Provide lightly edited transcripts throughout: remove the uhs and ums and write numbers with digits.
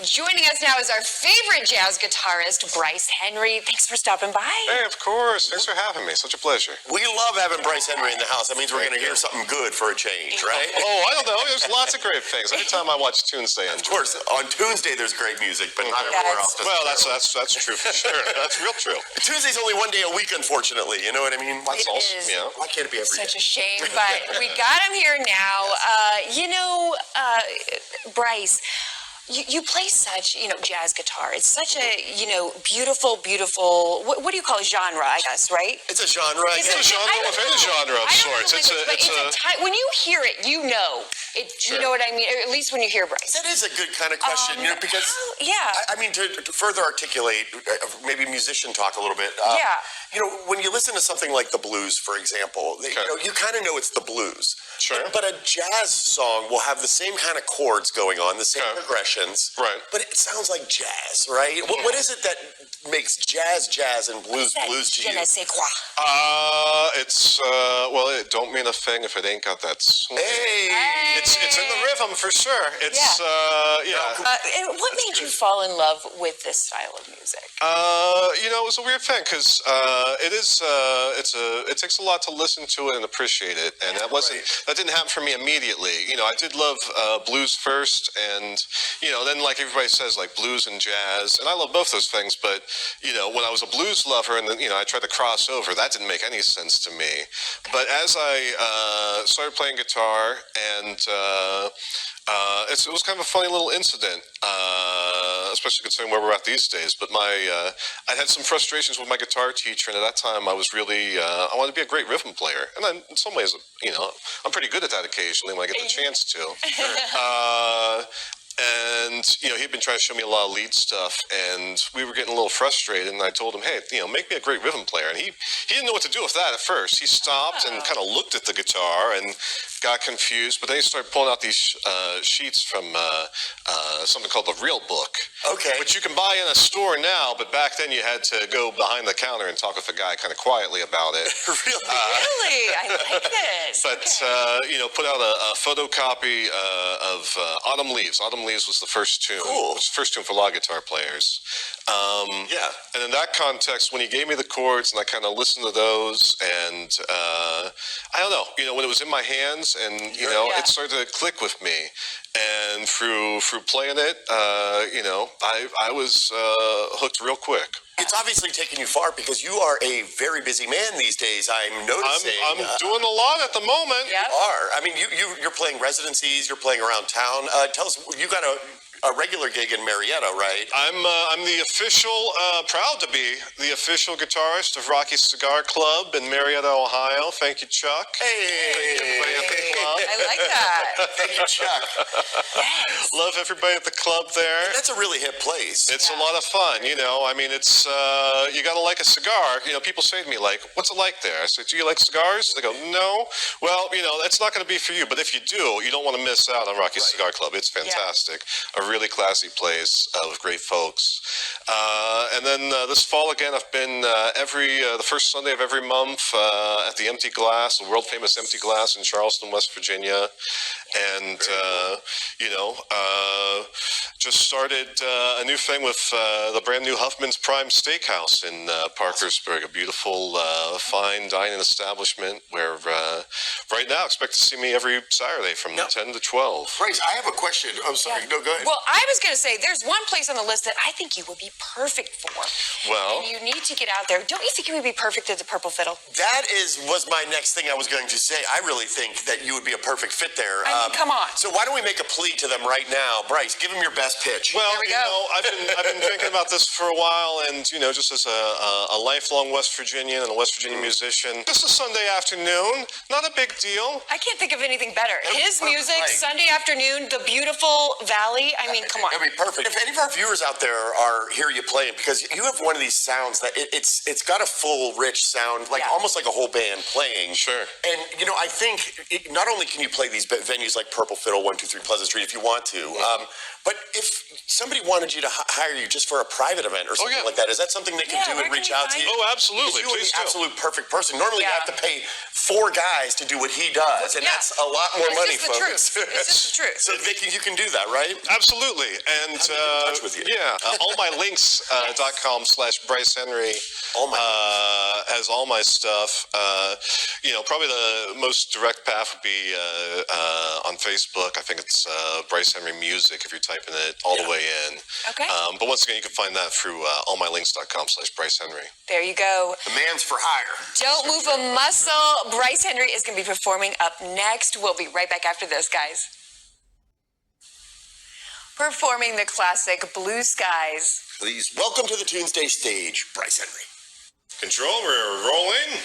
Joining us now is our favorite jazz guitarist, Bryce Henry. Thanks for stopping by. Hey, of course. Thanks for having me. Such a pleasure. We love having Bryce Henry in the house. That means we're going to hear something good for a change, right? Oh, I don't know. There's lots of great things. Anytime I watch Tunesday, of course, on Tuesday there's great music, but not everywhere else. Well, that's true for sure. That's real true. Tuesday's only one day a week, unfortunately. You know what I mean? It is. Yeah. Why can't it be every day? Such a shame, but we got him here now. Bryce, you play such, jazz guitar. It's such a, beautiful, what do you call it? Genre, I guess, right? It's a genre. It's a genre within a genre of sorts. When you hear it, you know. You know what I mean? Or at least when you hear Bryce. That is a good kind of question, because I mean, to further articulate, maybe musician talk a little bit. When you listen to something like the blues, for example, you kind of know it's the blues. Sure. But a jazz song will have the same kind of chords going on, the same progressions. Right. But it sounds like jazz, right? What is it that makes jazz and blues to you? Je ne sais quoi. It don't mean a thing if it ain't got that swing. Hey! It's in the rhythm for sure. It's what made you fall in love with this style of music? It was a weird thing because it takes a lot to listen to it and appreciate it, and that didn't happen for me immediately. I did love blues first, and then like everybody says, like blues and jazz, and I love both those things. But when I was a blues lover, and then I tried to cross over, that didn't make any sense to me. But as I started playing guitar, and it was kind of a funny little incident, especially considering where we're at these days. But I had some frustrations with my guitar teacher, and at that time I was really, I wanted to be a great rhythm player. And then in some ways, I'm pretty good at that occasionally when I get the chance to. And he'd been trying to show me a lot of lead stuff, and we were getting a little frustrated. And I told him, "Hey, make me a great rhythm player." And he didn't know what to do with that at first. He stopped and kind of looked at the guitar and got confused. But then he started pulling out these sheets from something called the Real Book, which you can buy in a store now. But back then, you had to go behind the counter and talk with a guy kind of quietly about it. Really? I like this. But put out a photocopy of Autumn Leaves. Autumn Leaves was the first tune. Cool. It was the first tune for a lot of guitar players. And in that context, when he gave me the chords and I kind of listened to those, and I don't know, when it was in my hands, and it started to click with me. And through playing it, I was hooked real quick. It's obviously taken you far because you are a very busy man these days. I'm noticing. I'm doing a lot at the moment. You are. I mean, you're playing residencies. You're playing around town. Tell us, you got a regular gig in Marietta, right? I'm the official, proud to be the official guitarist of Rocky's Cigar Club in Marietta, Ohio. Thank you, Chuck. Hey, thank everybody at the club. I like that. Thank you, Chuck. Yes. Love everybody at the club there. That's a really hip place. It's a lot of fun, I mean, it's, you gotta like a cigar. People say to me, like, what's it like there? I say, do you like cigars? They go, no. Well, it's not gonna be for you, but if you do, you don't want to miss out on Rocky's Cigar Club. It's fantastic. A really classy place with great folks. And then this fall again, I've been the first Sunday of every month at the Empty Glass, the world famous Empty Glass in Charleston, West Virginia. And, just started a new thing with the brand new Huffman's Prime Steakhouse in Parkersburg, a beautiful, fine dining establishment where right now expect to see me every Saturday from 10 to 12. Bryce, I have a question. I'm sorry. No, go ahead. Well, I was going to say, there's one place on the list that I think you would be perfect for. Well, and you need to get out there. Don't you think you would be perfect at the Purple Fiddle? That was my next thing I was going to say. I really think that you would be a perfect fit there. Come on. So why don't we make a plea to them right now? Bryce, give them your best pitch. Well, I've been thinking about this for a while, and just as a lifelong West Virginian and a West Virginia musician, just a Sunday afternoon, not a big deal. I can't think of anything better. His music, Sunday afternoon, the beautiful valley. I mean, come on. It'd be perfect. If any of our viewers out there hear you playing, because you have one of these sounds that it's got a full, rich sound, like almost like a whole band playing. Sure. And I think not only can you play these venues like Purple Fiddle, 123 Pleasant Street if you want to, but if if somebody wanted you to hire you just for a private event or something like that, is that something they can do and reach out to you? Oh, absolutely. You're the Please do. absolute perfect person. Normally you have to pay 4 guys to do what he does, and that's a lot more money, folks. It's just the truth. So you can do that, right? Absolutely. And in touch with you? yeah, allmylinks.com/Bryce Henry has all my stuff. Probably the most direct path would be on Facebook. I think it's Bryce Henry Music if you're typing it all the way in. Okay. But once again, you can find that through allmylinks.com/Bryce Henry. There you go. The man's for hire. Don't move a muscle. Bryce Henry is going to be performing up next. We'll be right back after this, guys. Performing the classic Blue Skies. Please welcome to the Tunesday stage, Bryce Henry. Control, we're rolling.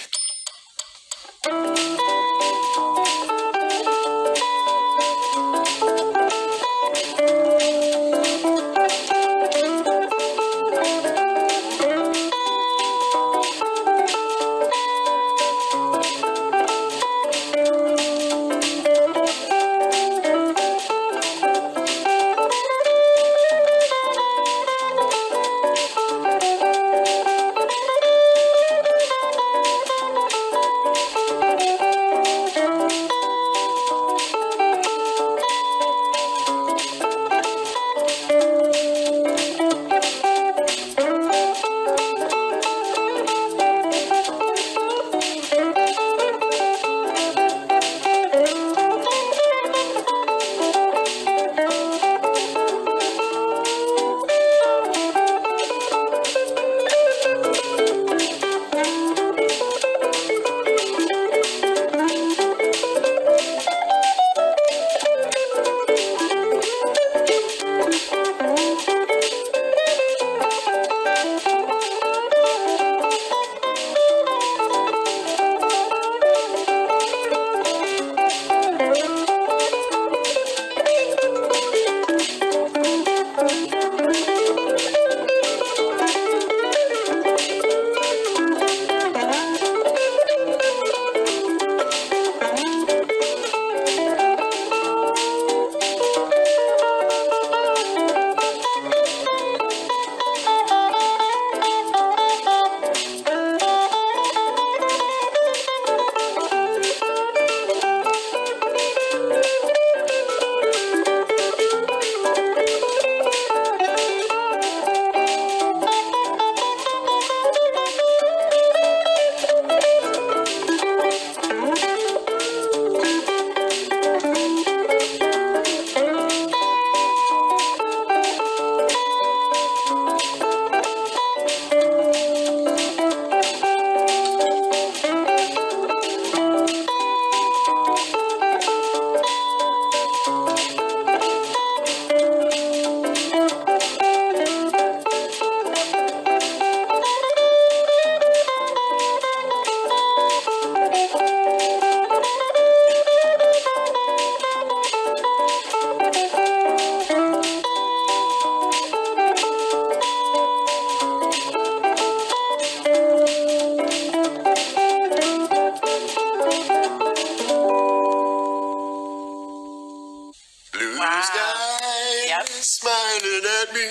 Smiling at me.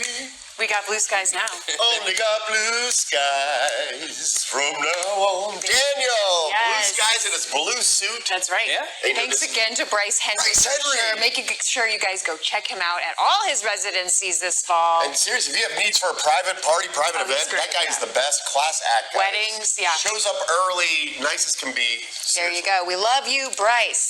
We got blue skies now. Only got blue skies from now on. Daniel, blue skies in his blue suit. That's right. Yeah. Thanks again to Bryce Henry. Bryce Henry. Making sure you guys go check him out at all his residencies this fall. And seriously, if you have needs for a private party, private event, that guy is the best class act. Weddings, yeah. Shows up early, nice as can be. There you go. We love you, Bryce.